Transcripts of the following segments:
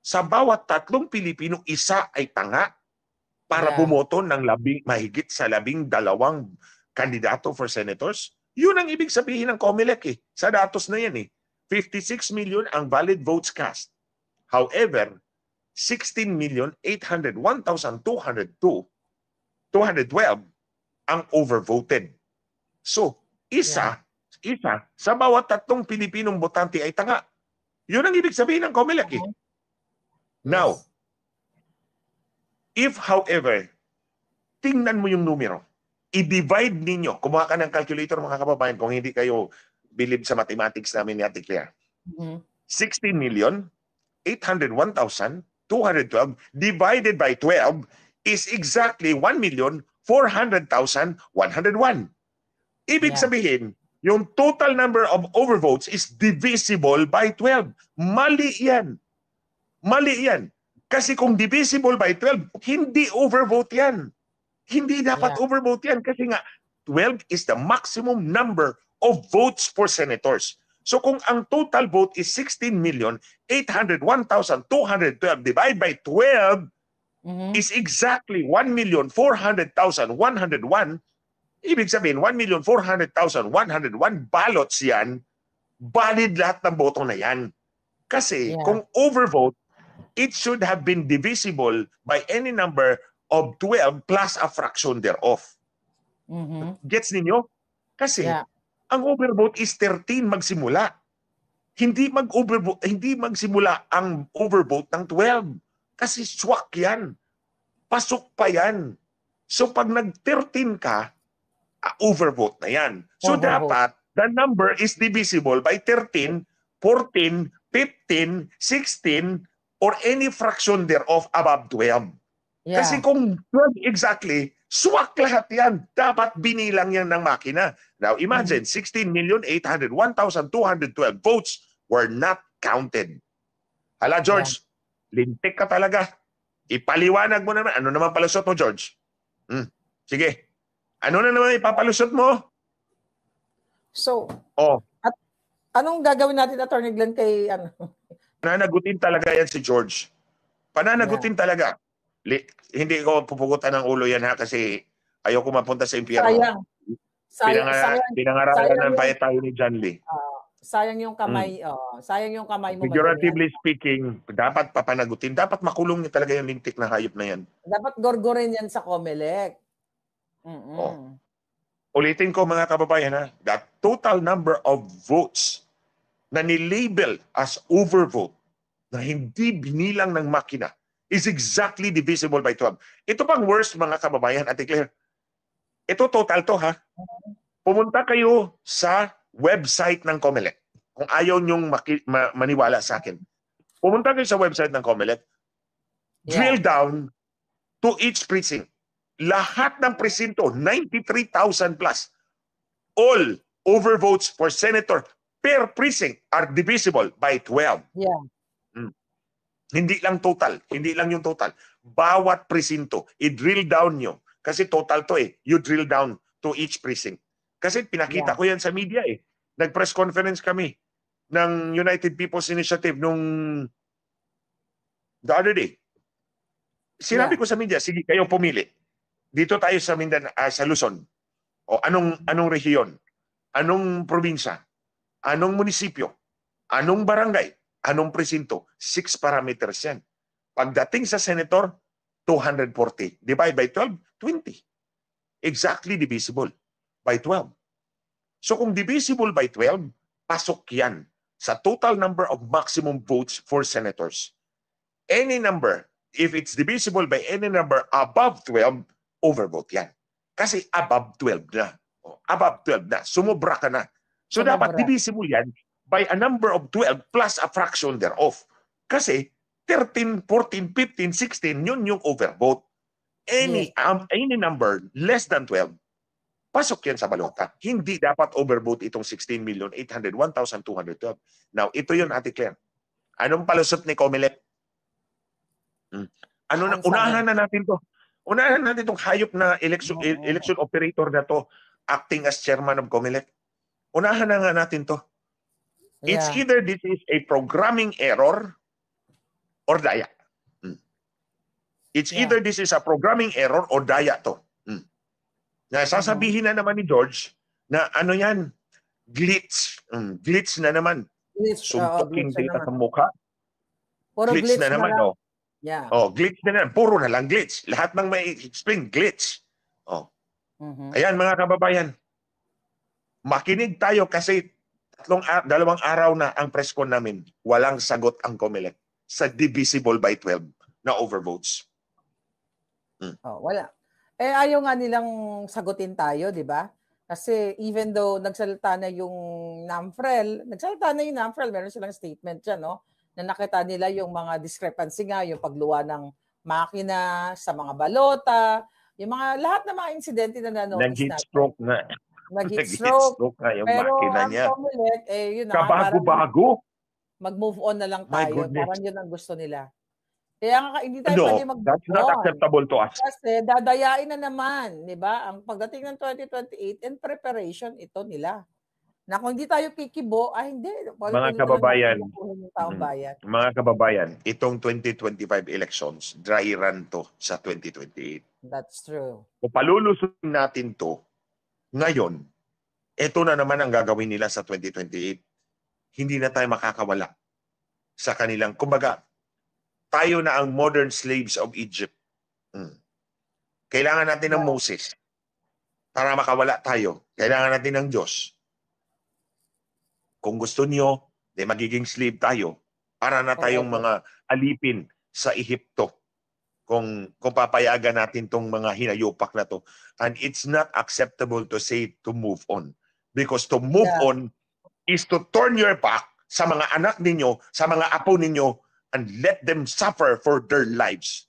sa bawat tatlong Pilipino, isa ay tanga para bumoto ng mahigit sa 12 kandidato for senators? Yun ang ibig sabihin ng COMELEC eh. Sa datos na yan eh. 56 million ang valid votes cast. However, 16,801,212 ang overvoted. So, isa sa bawat tatlong Pilipinong botante ay tanga. Yun ang ibig sabihin ng COMELEC eh. Now, if however, tingnan mo yung numero, i-divide ninyo, kumuha ka ng calculator mga kababayan kung hindi kayo believe sa mathematics namin ni Ate Claire. 16,801,212 divided by 12 is exactly 1,400,101. Ibig sabihin, yung total number of overvotes is divisible by 12. Mali yan. Mali yan. Kasi kung divisible by 12, hindi overvote yan. Hindi dapat overvote yan kasi nga 12 is the maximum number of votes for senators. So kung ang total vote is 16,801,212 divided by 12 is exactly 1,400,101, ibig sabihin 1,400,101 ballots yan, valid lahat ng boto na yan. Kasi kung overvote, it should have been divisible by any number of 12 plus a fraction thereof. Gets ninyo? Kasi ang overvote is 13 magsimula. Hindi magsimula ang overvote ng 12. Kasi swak yan. Pasok pa yan. So pag nag-13 ka, overvote na yan. So dapat, the number is divisible by 13, 14, 15, 16, or any fraction thereof above 12. Kasi kung 12 exactly, swak lahat yan. Dapat binilang yan ng makina. Now imagine, 16,801,212 votes were not counted. Hala, George, lintik ka talaga. Ipaliwanag mo naman. Ano naman palusot mo, George? Sige. Ano na naman ipapalusot mo? So, at anong gagawin natin, Attorney Glenn, kay ano? Pananagutin talaga yan si George. Pananagutin talaga. Hindi ko pupugutan ng ulo yan ha kasi ayoko mapunta sa impyerno. Pinangaralan ng payat tayo ni John Lee. Sayang yung kamay, sayang yung kamay mo. Figuratively speaking, dapat papanagutin. Dapat makulong niya talaga yung lintik na hayop na yan. Dapat gorgorin yan sa COMELEC. Ulitin ko mga kababayan ha, the total number of votes na nilabel as overvote na hindi binilang ng makina is exactly divisible by 12. Ito pang worst mga kababayan, Ate Claire. Ito total to ha. Pumunta kayo sa website ng COMELEC. Kung ayaw nyong maniwala sa akin. Pumunta kayo sa website ng COMELEC. Drill down to each precinct. Lahat ng presinto, 93,000 plus. All overvotes for senator per precinct are divisible by 12. Hindi lang total. Hindi lang yung total. Bawat presinto, i-drill down nyo. Kasi total to eh. You drill down to each precinct. Kasi pinakita ko yan sa media eh. Nag-press conference kami ng United People's Initiative nung the other day. Sinabi ko sa media, sige kayo pumili. Dito tayo sa Mindanao, sa Luzon. O anong rehiyon? Anong probinsya? Anong munisipyo? Anong barangay? Anong presinto? 6 parameters yan. Pagdating sa senator, 240. Divide by 12, 20. Exactly divisible by 12. So kung divisible by 12, pasok yan sa total number of maximum votes for senators. Any number, if it's divisible by any number above 12, overvote yan. Kasi above 12 na. Above 12 na. Sumobra ka na. So dapat divisible yan by a number of 12 plus a fraction thereof. Kasi 13, 14, 15, 16, yun yung overvote. Any number less than 12, pasok yan sa balota. Hindi dapat overvote itong 16,801,212. Now, ito yun, Ate Claire. Anong palusot ni COMELEC? Unahan na natin to. Unahan natin itong hayop na election operator na to acting as chairman of COMELEC. Unahan na nga natin to. It's either this is a programming error or daya. It's either this is a programming error or daya to. Na sasabihin na naman ni George na ano yan, glitch. Glitch na naman. Suntuking data sa mukha. Puro glitch na naman. Na Yeah. Glitch na naman. Puro na lang glitch. Lahat ng may explain, glitch. Ayan mga kababayan. Makinig tayo kasi 2 araw na ang press con namin. Walang sagot ang COMELEC sa divisible by 12 na overvotes. Wala. Ayaw nga nilang sagutin tayo, di ba? Kasi even though nagsalita na yung NAMFREL, meron silang statement dyan, no? Na nakita nila yung mga discrepancy nga, yung pagluwa ng makina sa mga balota, yung mga lahat ng mga insidente na na-notice natin. Nag-heat-stroke na. Nag-heat-stroke na yung pero makina ang niya. COMELEC, yun na. Kabago-bago. Mag-move on na lang tayo. Parang yun ang gusto nila. Kaya nga, hindi tayo pwede mag-move on. That's not acceptable to us. Kasi dadayain na naman, di ba? Ang pagdating ng 2028 and preparation, ito nila. Na kung hindi tayo kikibo, hindi. Mga kababayan, itong 2025 elections, dry run to sa 2028. That's true. Kung palulusunin natin to, ngayon, ito na naman ang gagawin nila sa 2028. Hindi na tayo makakawala sa kanilang, kumbaga, tayo na ang modern slaves of Egypt. Kailangan natin ng Moses para makawala tayo. Kailangan natin ng Diyos. Kung gusto niyo, magiging slave tayo para na tayong mga alipin sa Ehipto. Kung papayagan natin tong mga hinayupak na to. And it's not acceptable to say to move on. Because to move on is to turn your back sa mga anak ninyo, sa mga apo ninyo, and let them suffer for their lives.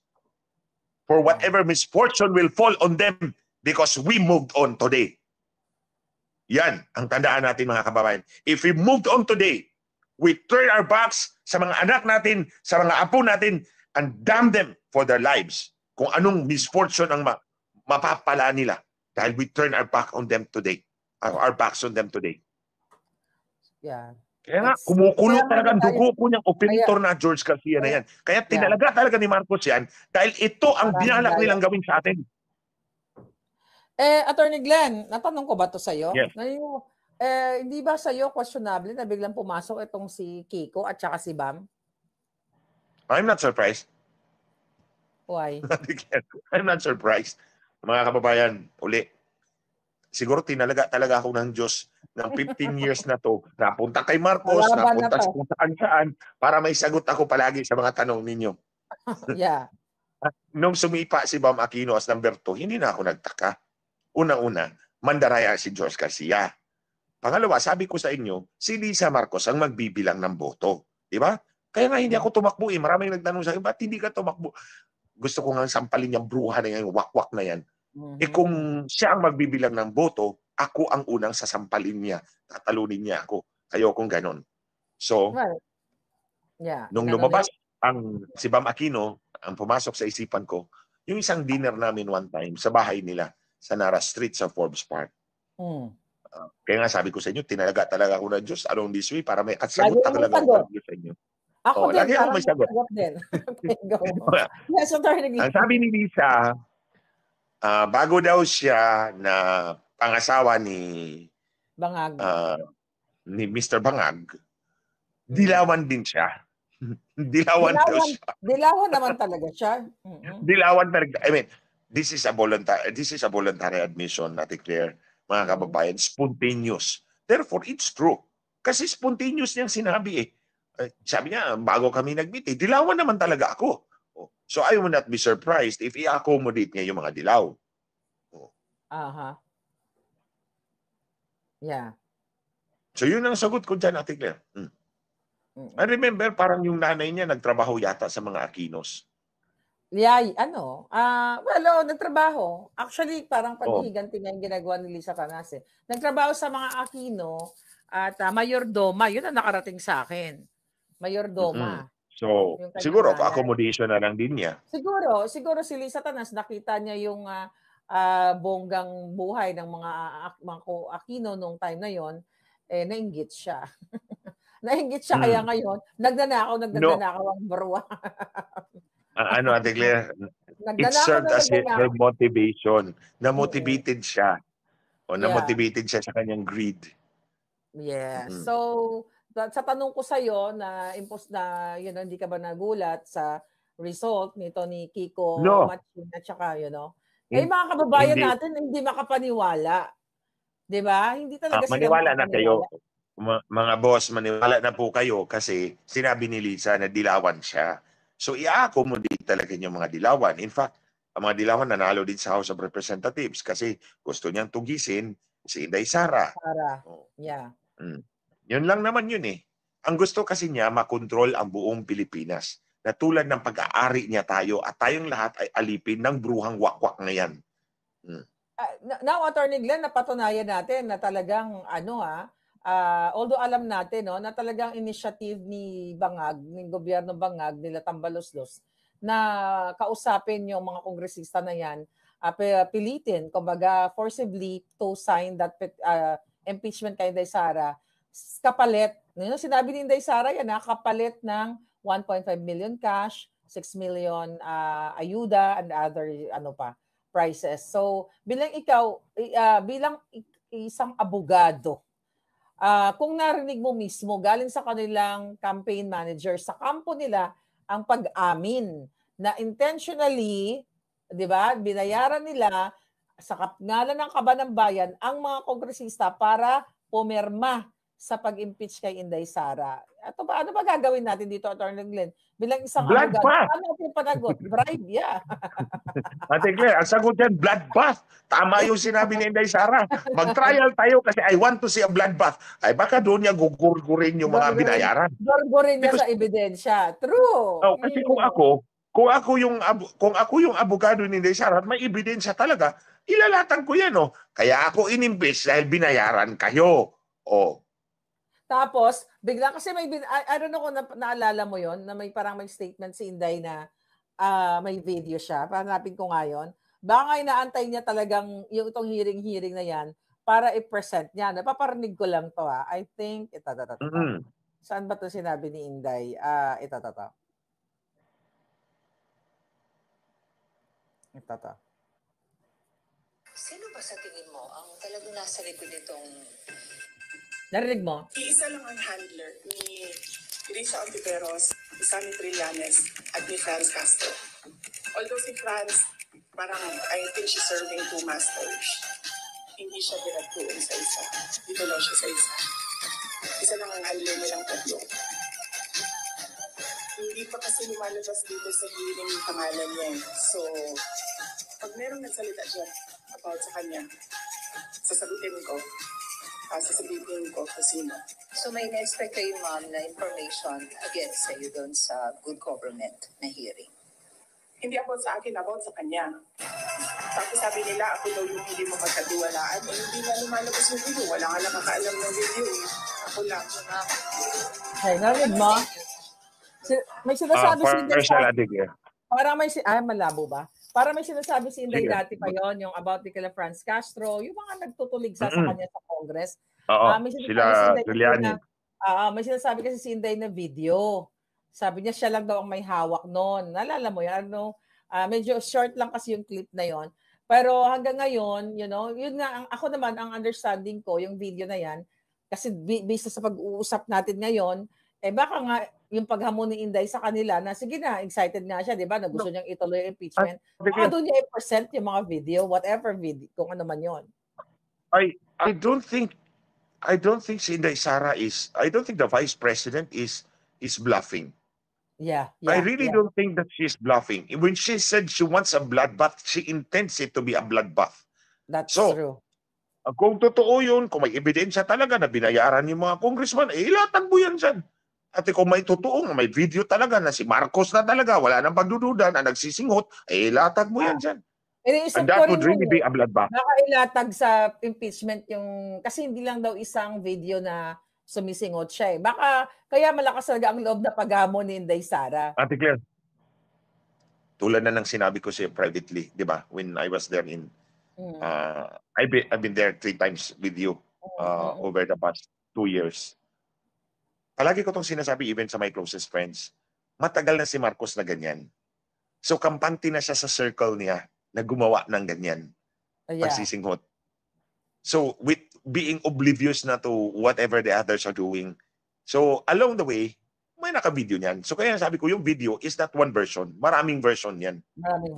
For whatever misfortune will fall on them because we moved on today. Yan ang tandaan natin mga kababayan. If we moved on today, we turn our backs sa mga anak natin, sa mga apo natin, and damn them for their lives. Kung anong misfortune ang mapapala nila dahil we turn our back on them today. Our backs on them today. Yeah. Kaya nga, kumukulo talaga ang dugo po niyang operator na George Garcia na yan. Kaya tinalaga talaga ni Marcos yan dahil ito ang binalak nilang gawin sa atin. Attorney Glenn, natanong ko ba ito sa'yo? Yes. Hindi ba sa'yo questionable na biglang pumasok itong si Kiko at saka si Bam? I'm not surprised. Why? I'm not surprised. Mga kababayan, uli. Siguro tinalaga talaga ako ng Diyos ng 15 years na to. Napunta kay Marcos, napunta kung saan para may sagot ako palagi sa mga tanong ninyo. Yeah. Nung sumipa si Bam Aquino as number 2, hindi na ako nagtaka. Unang-una, mandaraya si George Garcia. Pangalawa, sabi ko sa inyo, si Lisa Marcos ang magbibilang ng boto. Di ba? Kaya nga hindi ako tumakbo eh. Maraming nagtanong sa akin, ba't hindi ka tumakbo? Gusto ko nga sampalin yung bruha na yan, wakwak na yan. Kung siya ang magbibilang ng boto, ako ang unang sasampalin niya. Tatalunin niya ako. Ayokong ganon. So, nung lumabas si Bam Aquino, ang pumasok sa isipan ko, yung isang dinner namin one time sa bahay nila sa Nara Street sa Forbes Park. Kaya nga sabi ko sa inyo, tinalaga talaga ako ng Diyos along this way para may at sagot talaga ako sa inyo. Ako din, lagi ako may sagot. Din. Yes, ang sabi ni Lisa, bago daw siya na pangasawa ni Bangag. Ni Mr. Bangag, dilawan din siya. Dilawan daw siya. Dilawan naman talaga siya. Dilawan talaga. I mean, this is a voluntary admission, natin clear, mga kababayan, spontaneous. Therefore, it's true. Kasi spontaneous niyang sinabi eh. Sabi niya, bago kami nag-meet, dilawan naman talaga ako. So I will not be surprised if i-accommodate niya yung mga dilaw. Yeah. So yun ang sagot ko dyan, Ate Claire. I remember, parang yung nanay niya nagtrabaho yata sa mga Aquinos. Yeah, nagtrabaho. Actually, parang paghihiganti nga yung ginagawa ni Lisa Canase. Nagtrabaho sa mga Aquino at mayordoma. Yun ang nakarating sa akin. Mayordoma. So, siguro, accommodation na lang din niya. Siguro si Lisa Tanas, nakita niya yung bonggang buhay ng mga Aquino noong time na yon, nainggit siya. Nainggit siya kaya ngayon, No, nagnanakaw ang barwa. ano, Ate Claire, it Nagnanakaw served na as her nagnanakaw. motivation. Mm. Na-motivated siya. O Yeah. na-motivated siya sa kanyang greed. Yes. Mm. So, sa tanong ko sa'yo na hindi ka ba nagulat sa result nito ni Kiko No, Matching at saka, hin- mga kababayan hindi. natin hindi makapaniwala. 'Di ba? Hindi talaga sila Maniwala na makapaniwala. kayo. Mga boss, maniwala na po kayo kasi sinabi ni Lisa na dilawan siya. So, i-accommodate talaga yung mga dilawan. In fact, ang mga dilawan nanalo din sa House of Representatives kasi gusto niyang tugisin si Inday Sara. Para, Oh. yeah. Yun lang naman yun eh. Ang gusto kasi niya, makontrol ang buong Pilipinas. Na tulad ng pag-aari niya tayo at tayong lahat ay alipin ng bruhang wakwak na yan. Now, Attorney Glenn, napatunayan natin na talagang although alam natin na talagang initiative ni Bangag, ng gobyerno Bangag, nila Tambaloslos, na kausapin yung mga kongresista na yan, pilitin, kumbaga forcibly to sign that impeachment kay Inday Sara, kapalit. Sinabi ni Inday Sara yan, kapalit ng 1.5 million cash, 6 million ayuda, and other prices. So, bilang ikaw, bilang isang abogado, kung narinig mo mismo, galing sa kanilang campaign manager, sa kampo nila, ang pag-amin na intentionally, di ba, binayaran nila sa ngalan ng kaban ng bayan ang mga kongresista para pumirma sa pag-impeach kay Inday Sara. Ano ba gagawin natin dito, Attorney Glenn? Bilang isang abogado, Bloodbath! paano natin panagot? Bribe, yeah. Ate Claire, ang sagot yan, bloodbath. Tama yung sinabi ni Inday Sara. Mag-trial tayo kasi I want to see a bloodbath. Ay baka doon niya gugurgurin yung mga binayaran. Gorgorin niya Because, sa ebidensya. True. kasi kung ako yung abogado ni Inday Sara at may ebidensya talaga, ilalatan ko yan. Kaya ako inimbes dahil binayaran kayo. Tapos, bigla kasi I don't know kung naalala mo yon na may statement si Inday na may video siya. Hanapin ko nga yun. Baka inaantay niya talagang itong hearing na yan para i-present niya. Napaparinig ko lang to I think, ito. Saan ba to sinabi ni Inday? Ito. Ito. Sino ba sa tingin mo ang talagang nasa likod nitong... Narinig mo? Iisa lang ang handler ni Risa Ontiveros, isa ni Trillanes, at ni Franz Castro. Although si Franz, parang I think she's serving two masters. Hindi siya dinagtuon sa isa. Dito lang siya sa isa. Isa lang ang handler nilang tatlo. Hindi pa kasi lumalabas dito sa hearing yung pangalan niya. So, pag merong nagsalita siya about sa kanya, sasagutin ko kung sino. So may na-expect kayo, ma'am, na information against sa'yo doon sa good government na hearing? Hindi about sa akin, about sa kanya. Tapos sabi nila, ako daw yung hindi mo magkatiwalaan. Hindi nga lumalabas yung video. Wala nga nakakaalam ng video. Ako lang. Hey, narinig mo? May sinasabi si Inday Sara. Parang malabo ba? Para may sinasabi si Inday dati pa yon yung about ni kila Franz Castro, yung mga nagtutulig sa kanya sa Congress. Oo, sila Trillanes. May sinasabi kasi si Inday na video. Sabi niya siya lang daw ang may hawak noon. Naalala mo yan? Medyo short lang kasi yung clip na yon. Pero hanggang ngayon, yun nga, ako naman, ang understanding ko, yung video na yan, kasi based sa pag-uusap natin ngayon, baka nga yung paghamon ni Inday sa kanila na sige na, excited nga siya, di ba? Na gusto niyang ituloy yung impeachment. Baka doon niya i-present yung mga video, whatever video, kung ano man yon. I don't think si Inday Sara I don't think the vice president is bluffing. Yeah. I really don't think that she's bluffing. When she said she wants a bloodbath, she intends it to be a bloodbath. That's true. Kung totoo yun, kung may ebidensya talaga na binayaran yung mga congressman, ilatag mo yan dyan. At kung may totoo, may video talaga na si Marcos na talaga, wala nang pagdududa na nagsisinghot, ilatag mo yan dyan. And that would really be a bloodbath. Baka ilatag sa impeachment yung, kasi hindi lang daw isang video na sumisingot siya Baka kaya malakas talaga ang loob na paghamon ni Inday Sara. Ate Claire, tulad na ng sinabi ko siya privately, di ba? When I was there I've been there 3 times with you over the past 2 years. palagi ko itong sinasabi even sa my closest friends, matagal na si Marcos na ganyan. So kampante na siya sa circle niya na gumawa ng ganyan, Yeah. pagsisinghot. So with being oblivious na to whatever the others are doing. So along the way, may naka-video niyan. So kaya sabi ko, yung video is not one version. Maraming version yan.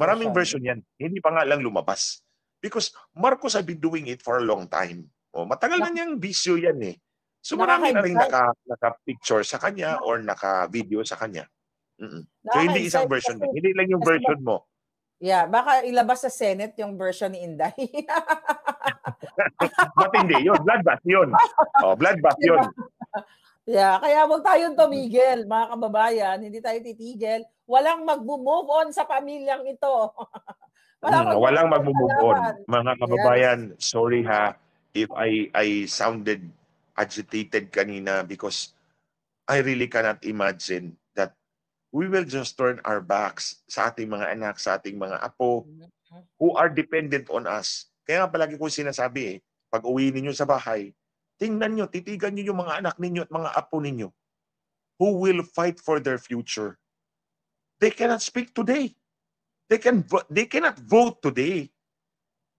Maraming version yan. Hindi pa nga lang lumabas. Because Marcos have been doing it for a long time. O, matagal na niyang bisyo yan eh. So marami na rin naka-picture sa kanya or naka-video sa kanya. So hindi isang version. Hindi lang yung version mo. Yeah, baka ilabas sa Senate yung version ni Inday. But hindi yun. Bloodbath yun. Oh, bloodbath yun. Yeah, kaya huwag tayong tumigil, mga kababayan. Hindi tayo titigil. Walang mag-move on sa pamilyang ito. Walang mag-move on. Mga kababayan, sorry ha if I sounded agitated kanina because I really cannot imagine that we will just turn our backs sa ating mga anak, sa ating mga apo who are dependent on us. Kaya nga palagi ko sinasabi pag uwi ninyo sa bahay, tingnan nyo, titigan nyo yung mga anak ninyo at mga apo ninyo who will fight for their future. They cannot speak today. They cannot vote today.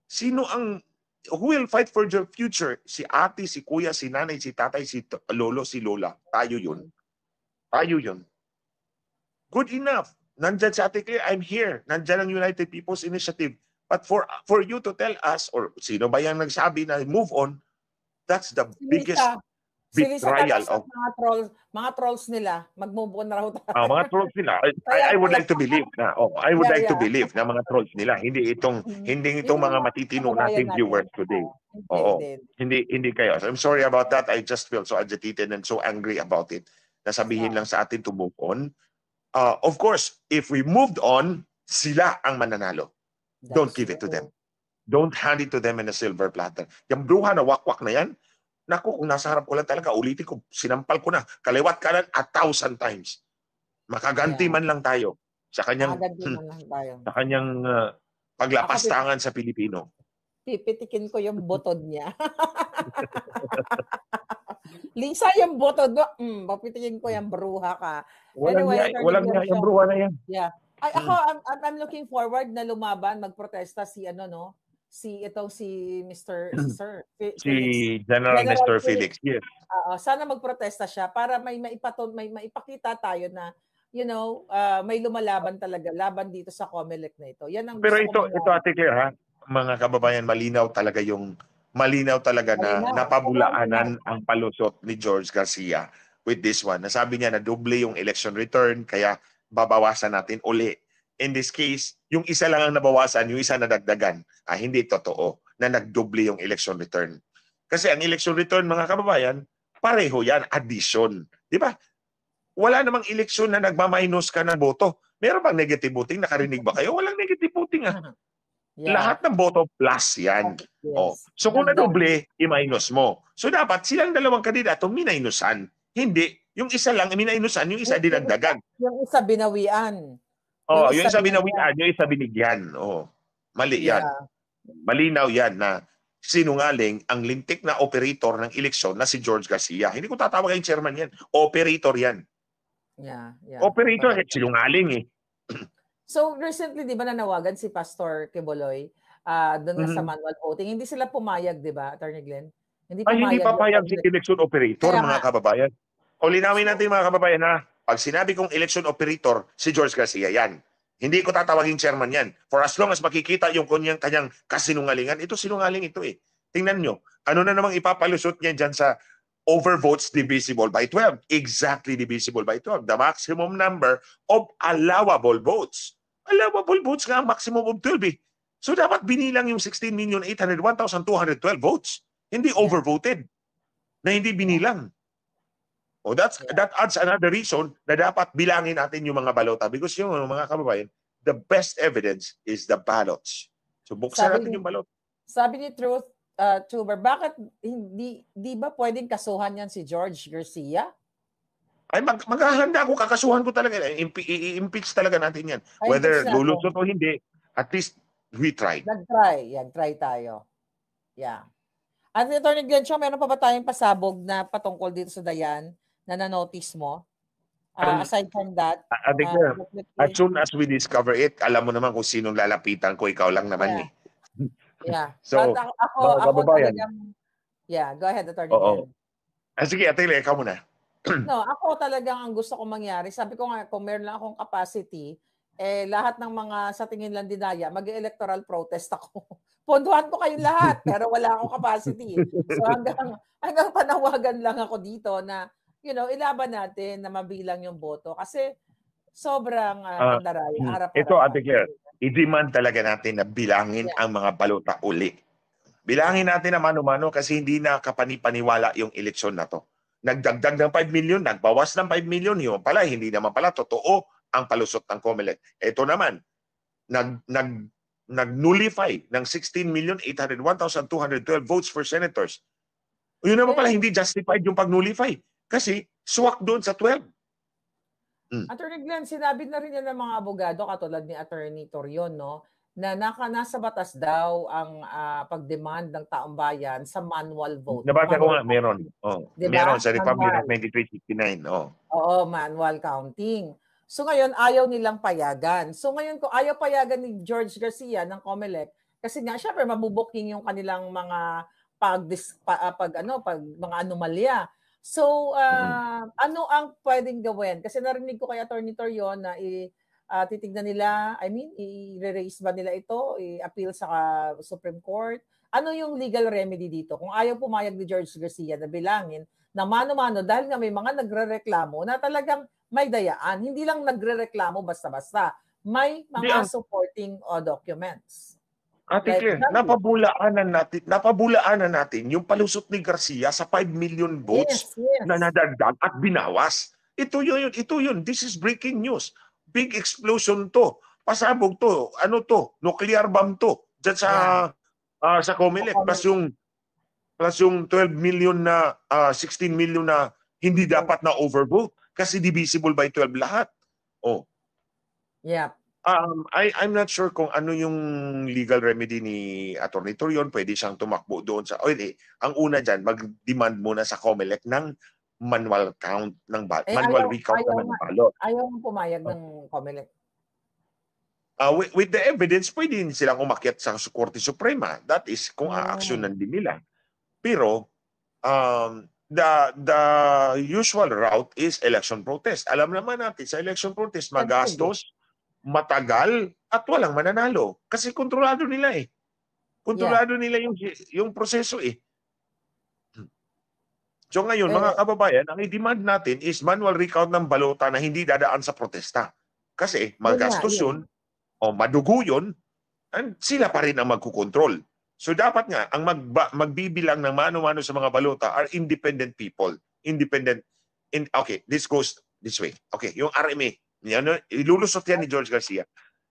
Sino ang who will fight for their future? Si ate, si kuya, si nanay, si tatay, si lolo, si lola. Tayo yun. Tayo yun. Good enough. Nandyan si Ate Claire, I'm here. Nandyan ang United People's Initiative. But for you to tell us, or sino ba yung nagsabi na move on, that's the biggest betrayal of mga trolls nila. Mag-move on na raw tayo. Mga trolls nila. I would like to believe na I would like to believe na mga trolls nila hindi itong mga matitino nating viewers today. Hindi kayo. So I'm sorry about that. I just feel so agitated and so angry about it. Nasabihin lang sa atin to move on. Of course, if we moved on, sila ang mananalo. Don't give it to them. Don't hand it to them in a silver platter. Yung bruha na wakwak na yan, naku, kung nasa harap ko lang talaga, ulitin ko, sinampal ko na, kaliwat kanan 1,000 times. Makaganti man lang tayo sa kanyang paglapastangan sa Pilipino. Pipitikin ko yung butod niya. Lisa, yung butod mo, papitikin ko yung bruha ka. Walang niya yung bruha na yan. Yeah. I'm looking forward na lumaban, magprotesta si Mr. Si General Mr. Felix. Yes. Sana magprotesta siya para may maipakita tayo na may lumalaban talaga laban dito sa COMELEC na ito. Yan ang pero ito Ate Claire ha, mga kababayan, malinaw talaga na napabulaanan ang palusot ni George Garcia with this one. Nasabi niya na doble yung election return kaya babawasan natin uli. In this case, yung isa lang ang nabawasan, yung isa nadagdagan. Hindi totoo na nagdoble yung election return. Kasi ang election return, mga kababayan, pareho yan, addition. Di ba? Wala namang eleksyon na nagmaminus ka ng boto. Meron bang negative voting? Nakarinig ba kayo? Walang negative voting Yeah. Lahat ng boto plus yan. Yes. So kung nadoble, i-minus mo. So dapat silang dalawang kandidato minusan. Hindi. Yung isa lang minusan, yung isa dinagdagan. Yung isa binawian. Yung isa binawian, yung isa binigyan. Mali yan. Malinaw yan na sinungaling ang lintik na operator ng eleksyon na si George Garcia. Hindi ko tatawag yung chairman yan. Operator yan. Yeah. Operator, sinungaling So recently, di ba nanawagan si Pastor Quiboloy doon sa manual voting? Hindi sila pumayag, di ba, Attorney Glenn? Hindi papayag si election operator, mga kababayan. O linawin natin mga kababayan na pag sinabi kong election operator, si George Garcia yan. Hindi ko tatawaging chairman yan. For as long as makikita yung kanyang kasinungalingan, ito sinungaling ito Tingnan nyo, ano na namang ipapalusot niya dyan sa overvotes divisible by 12. Exactly divisible by 12. The maximum number of allowable votes. Allowable votes nga ang maximum of 12 So dapat binilang yung 16,801,212 votes. Hindi overvoted. Na hindi binilang. That adds another reason na dapat bilangin natin yung mga balota because yung mga kababayan, the best evidence is the ballots. So buksan natin yung balot. Sabi ni Truth Tuber, bakit hindi ba pwedeng kasuhan yan si George Garcia? Ay maghahanda ako, kakasuhan ko talaga. I-impeach talaga natin yan. Whether lulusot o hindi, at least we tried. Nag-try tayo. Yeah. At Attorney Glenn, meron pa ba tayong pasabog na patungkol dito sa Dayan na na-notice mo? Um, Aside from that, Ate Claire, as definitely, soon as we discover it, alam mo naman kung sinong lalapitan ko, ikaw lang naman yeah, eh. yeah. But So, ako mga ako kababayan, talagang, yeah, go ahead, Attorney oo. Glenn. Sige, Ate Claire, ikaw muna. No, ako talagang ang gusto kong mangyari, sabi ko nga, kung meron lang akong capacity, lahat ng mga sa tingin lang dinaya, mag-electoral protest ako. Ponduhan ko kayong lahat, pero wala akong capacity. So hanggang panawagan lang ako dito na, ilaban natin na mabilang yung boto. Kasi sobrang pandaraya, Ito, harap-harapan. Ate Claire, i-demand talaga natin na bilangin Yeah. ang mga balota uli. Bilangin natin na mano-mano kasi hindi na kapanipaniwala yung eleksyon na to. Nagdagdag ng 5 million, nagbawas ng 5 million, yung pala, hindi naman pala totoo ang palusot ng COMELEC. Ito naman, nag-nullify ng 16,801,212 votes for senators. Yun naman pala, hindi justified yung pag-nullify kasi swak doon sa 12. Attorney Glenn, sinabi na rin yan ng mga abogado katulad ni Attorney Torion, no? Na nasa batas daw ang pag-demand ng taong bayan sa manual vote. Nabasa ko nga, Manual meron. counting. Oh, Diba? meron sa Republic Manual. Act 9369. Oh. Oo, manual counting. So ngayon, ayaw nilang payagan. So ngayon, kung ayaw payagan ni George Garcia ng COMELEC, kasi nga, syempre, mabubuking yung kanilang mga mga anomalya. So, ano ang pwedeng gawin? Kasi narinig ko kay Attorney Torion na titignan nila, i-raise ba nila ito, i-appeal sa Supreme Court? Ano yung legal remedy dito? Kung ayaw pumayag ni George Garcia na bilangin na mano-mano dahil nga may mga nagrereklamo na talagang may dayaan. Hindi lang nagrereklamo basta-basta. May mga supporting documents. Ate Claire, napabulaanan natin yung palusot ni Garcia sa 5 million votes na nadagdag at binawas. Ito yun. This is breaking news. Big explosion to. Pasabog to. Ano to? Nuclear bomb to. Diyan sa COMELEC. Plus yung 12 million na 16 million na hindi dapat na overvote kasi divisible by 12 lahat. Oh. Yeah. I'm not sure kung ano yung legal remedy ni Attorney Torion. Pwede siyang tumakbo doon sa ang una diyan, mag-demand muna sa COMELEC ng manual count ng manual recount ng balot. Ayaw pumayag ng COMELEC. With the evidence, pwede silang umakyat sa Korte Suprema. That is kung aaksyonan din nila. Pero the usual route is election protest. Alam naman natin sa election protest magastos, matagal at walang mananalo kasi kontrolado nila eh. Kontrolado nila yung proseso eh. So ngayon, mga kababayan, ang i-demand natin is manual recount ng balota na hindi dadaan sa protesta. Kasi magastos yun o madugo yun, and sila pa rin ang magkukontrol. So dapat nga, ang magbibilang ng mano-mano sa mga balota are independent people. Okay, this goes this way. Okay, yung RMA, ilulusot yan ni George Garcia.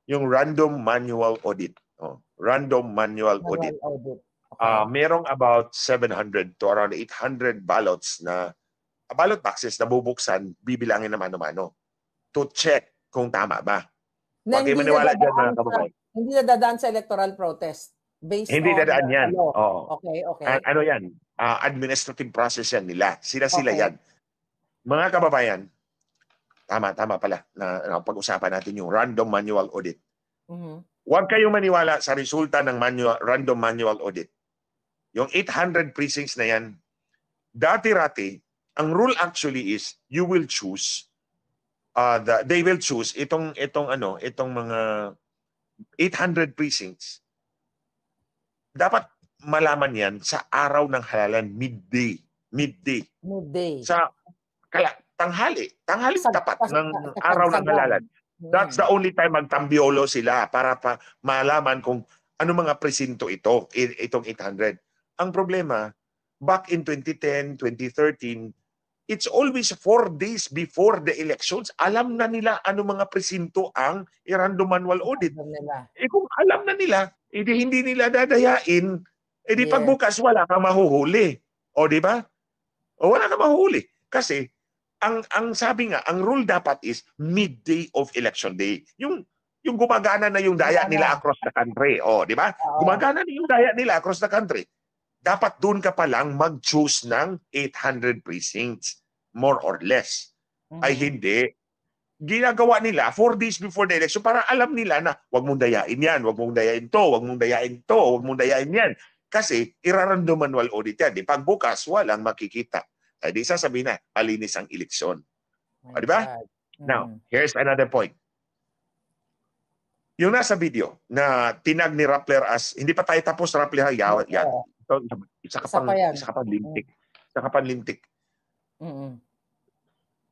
Yung random manual audit. Random manual audit. Okay. Merong about 700 to around 800 ballots na ballot boxes na bubuksan, bibilangin na mano-mano to check kung tama ba. Huwag kayo maniwala dyan, mga kababayan. Hindi na dadaan sa electoral protest based hindi on dadaan yan. law. Okay. Ano yan? Administrative process yan nila. Sila yan. Mga kababayan, tama pala na pag-usapan natin yung random manual audit. Huwag kayong maniwala sa resulta ng random manual audit. Yung 800 precincts na yan, dati-rati, ang rule actually is you will choose they will choose itong mga 800 precincts. Dapat malaman yan sa araw ng halalan, midday. Sa tanghali tapat ng araw ng halalan. That's the only time magtambiolo sila para malaman kung ano mga presinto itong 800. Ang problema, back in 2010, 2013, it's always 4 days before the elections. Alam na nila ano mga presinto ang random manual audit. Kung alam na nila, hindi nila dadayain, pagbukas wala kang mahuhuli. O di ba? O wala kang mahuhuli. Kasi ang sabi nga, ang rule dapat is midday of election day. Yung gumagana na yung daya nila across the country. O, di ba? Gumagana na yung daya nila across the country. Dapat doon ka pa lang mag-choose ng 800 precincts. more or less. Ay Mhm. hindi. Ginagawa nila 4 days before the election para alam nila na wag mong dayain yan, wag mong dayain to, wag mong dayain to, wag mong dayain yan. Kasi irarandom manual audit yan. Di pagbukas, walang makikita. Ay di sasabihin na, malinis ang eleksyon. My Di ba? God. Now, Mhm. here's another point. Yung nasa video na tinag ni Rappler as, hindi pa tayo tapos Rappler, yan. Oo. Ito, isa Isa pa yan. ka pang lintik. Isa ka pang lintik. Mhm.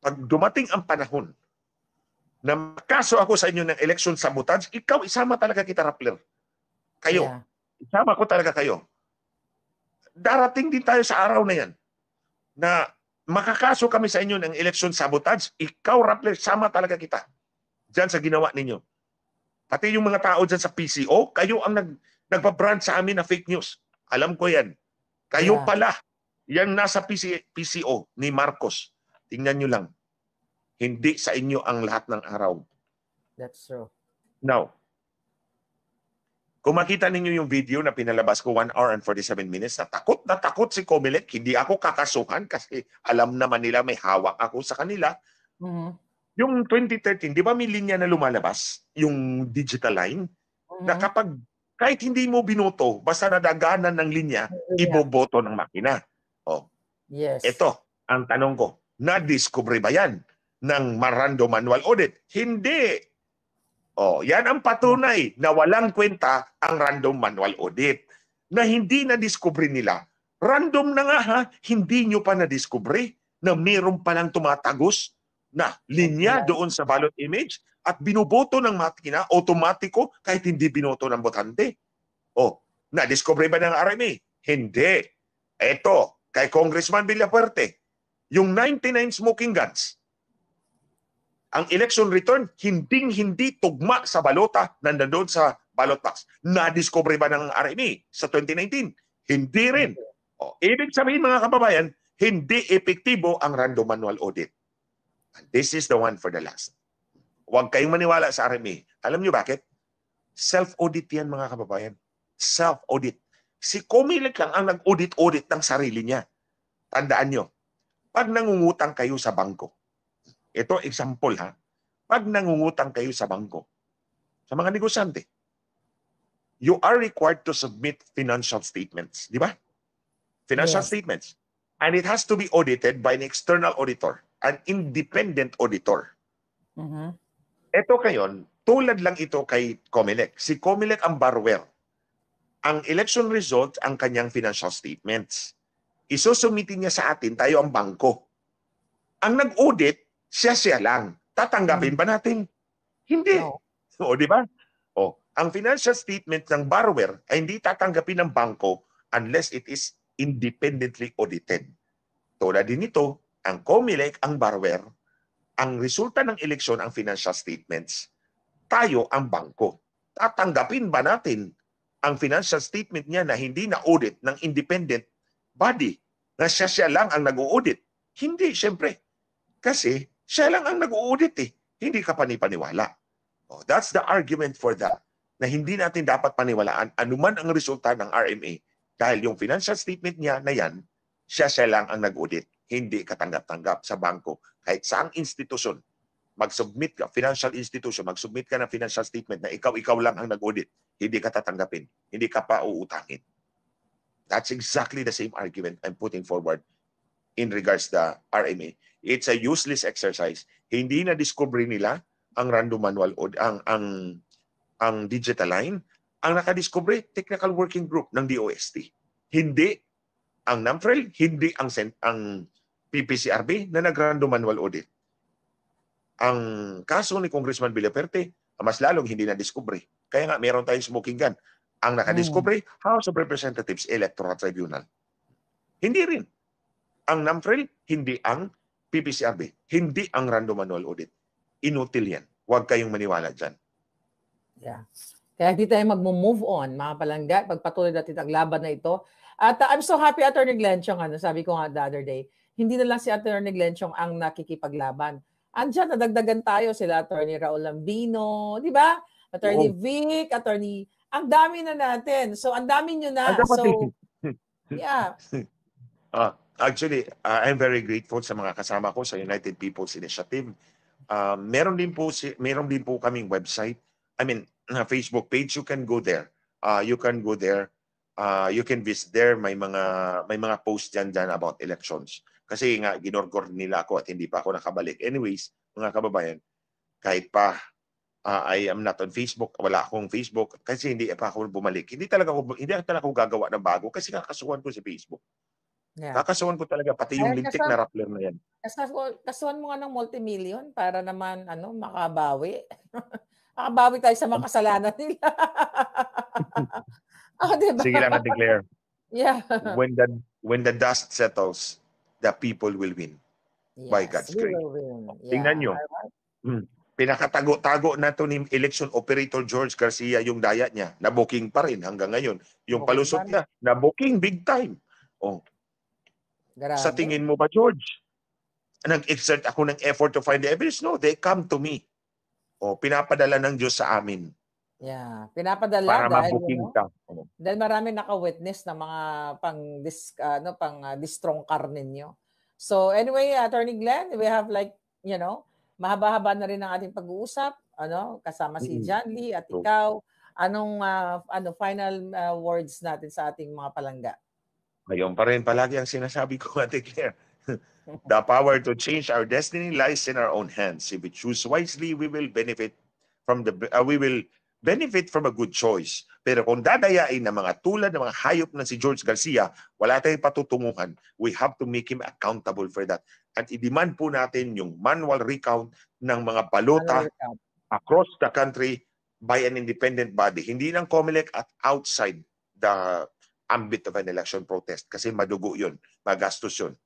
Pag dumating ang panahon na makaso ako sa inyo ng election sabotage, ikaw isama talaga kita, Rappler. Kayo. Yeah. Isama ko talaga kayo. Darating din tayo sa araw na yan na makakaso kami sa inyo ng election sabotage, ikaw, Rappler, sama talaga kita dyan sa ginawa ninyo. Pati yung mga tao dyan sa PCO, kayo ang nagpa-brand sa amin na fake news. Alam ko yan. Kayo Yeah. pala. Yan nasa PCO ni Marcos. Tingnan nyo lang. Hindi sa inyo ang lahat ng araw. That's true. Now, kung makita ninyo yung video na pinalabas ko 1 hour and 47 minutes, na takot si Comelec. Hindi ako kakasuhan kasi alam naman nila may hawak ako sa kanila. Mhm. Yung 2013, di ba may linya na lumalabas? Yung digital line? Na Mhm. kapag kahit hindi mo binoto, basta nadaganan ng linya, Yeah. iboboto ng makina. O, Yes. ito, ang tanong ko, na-discover ba yan ng Marando Manual Audit? Hindi. O, yan ang patunay na walang kwenta ang Random Manual Audit. Na hindi na-discover nila. Random na nga ha, hindi nyo pa na-discover na mayroon palang tumatagos na linya doon sa ballot image at binoboto ng makina automatiko kahit hindi binoto ng botante. O, na-discover ba ng RMA? Hindi. Ito, kay Congressman Villafuerte, yung 99 smoking guns, ang election return, hindi tugma sa balota na nandoon sa ballot box. Na-discover ba ng RMA sa 2019? Hindi rin. O, ibig sabihin mga kababayan, hindi epektibo ang random manual audit. And this is the one for the last. Huwag kayong maniwala sa RMA. Alam nyo bakit? Self-audit yan mga kababayan. Self-audit. Si Comelec lang ang nag-audit-audit ng sarili niya. Tandaan nyo, pag nangungutang kayo sa bangko, ito example ha, pag nangungutang kayo sa bangko, sa mga negosyante, you are required to submit financial statements. Di ba? Financial Yes. statements. And it has to be audited by an external auditor, an independent auditor. Mhm. Ito kayon, tulad lang ito kay Comelec. Si Comelec ang borrower. Ang election result, ang kanyang financial statements. Isusumitin niya sa atin, tayo ang bangko. Ang nag-audit, siya lang. Tatanggapin ba natin? Hindi. No. O, di ba? O, ang financial statement ng borrower ay hindi tatanggapin ng bangko unless it is independently audited. Tulad din ito, ang Comelec, ang borrower, ang resulta ng eleksyon, ang financial statements. Tayo ang bangko. Tatanggapin ba natin ang financial statement niya na hindi na-audit ng independent body na siya lang ang nag-audit? Hindi, syempre. Kasi siya lang ang nag-audit eh. Hindi ka panipaniwala. Oh, that's the argument for that. Na hindi natin dapat paniwalaan anuman ang resulta ng RMA dahil yung financial statement niya na yan, siya lang ang nag-audit. Hindi katanggap-tanggap sa bangko. Kahit saang institusyon, mag-submit ka, financial institution, mag-submit ka ng financial statement na ikaw lang ang nag-audit. Hindi ka tatanggapin. Hindi ka pa uutangin. That's exactly the same argument I'm putting forward in regards to RMA. It's a useless exercise. Hindi na discover nila ang random manual ang digital line. Ang nakadiscover, technical working group ng DOST. Hindi ang NAMFREL, hindi ang PPCRB na nag-random manual audit. Ang kaso ni Congressman Villafuerte, mas lalong hindi na-discover. Kaya nga, meron tayong smoking gun. Ang nakadiscover, House of Representatives Electoral Tribunal. Hindi rin. Ang NAMFREL, hindi ang PPCRB, hindi ang random manual audit. Inutil yan. Huwag kayong maniwala dyan. Yeah. Kaya hindi tayo mag-move on, mga palangga, pagpatuloy natin ang laban na ito. At I'm so happy, Attorney Glenchong, sabi ko nga the other day, hindi na lang si Attorney Glenchong ang nakikipaglaban. Andiyan, nadagdagan tayo sila, Attorney Raul Lambino, di ba? Attorney Vic, Attorney, ang dami na natin. So, ang dami nyo na. So, yeah. Actually, I'm very grateful sa mga kasama ko sa United People's Initiative. Meron din po kaming website. I mean, Facebook page. You can go there. You can go there. You can visit there. May mga posts dyan about elections. Kasi nga ginorgor nila ako at hindi pa ako nakabalik. Anyways, mga kababayan, kahit pa I am not on Facebook, wala akong Facebook kasi hindi pa ako bumalik. Hindi talaga ako gagawa ng bago kasi kakasuhan ko sa Facebook. Yeah. Kakasuhan ko talaga pati yung Ay, lintik na Rappler na yan. Kasuhan mo nga ng multimillion para naman makabawi. Makabawi tayo sa mga kasalanan nila. Diba? Sige lang, declare. Yeah. When the dust settles, the people will win. By God's we grace. will win. Tingnan nyo. Pinakatago-tago na to ni election operator George Garcia yung daya niya. Na-booking pa rin hanggang ngayon. Yung Booking palusot pa rin. niya, na-booking big time. Oh, Grabe. sa tingin mo ba, George? Nag-exert ako ng effort to find the evidence? No, they come to me. O, pinapadala ng Diyos sa amin Yeah. Pinapadala para dahil ma-booking ka. dahil marami naka-witness na mga distrongkar ninyo. So anyway, Attorney Glenn, we have mahaba-haba na rin ang ating pag-uusap, kasama si John Lee at ikaw. Anong final words natin sa ating mga palangga? Ngayon pa rin palagi ang sinasabi ko, Ate Claire. The power to change our destiny lies in our own hands. If we choose wisely, we will benefit from a good choice. Pero kung dadayain ng mga tulad ng mga hayop na si George Garcia, wala tayong patutunguhan. We have to make him accountable for that. At i-demand po natin yung manual recount ng mga balota across the country by an independent body. Hindi ng COMELEC at outside the ambit of an election protest. Kasi madugo yun, magastos yun.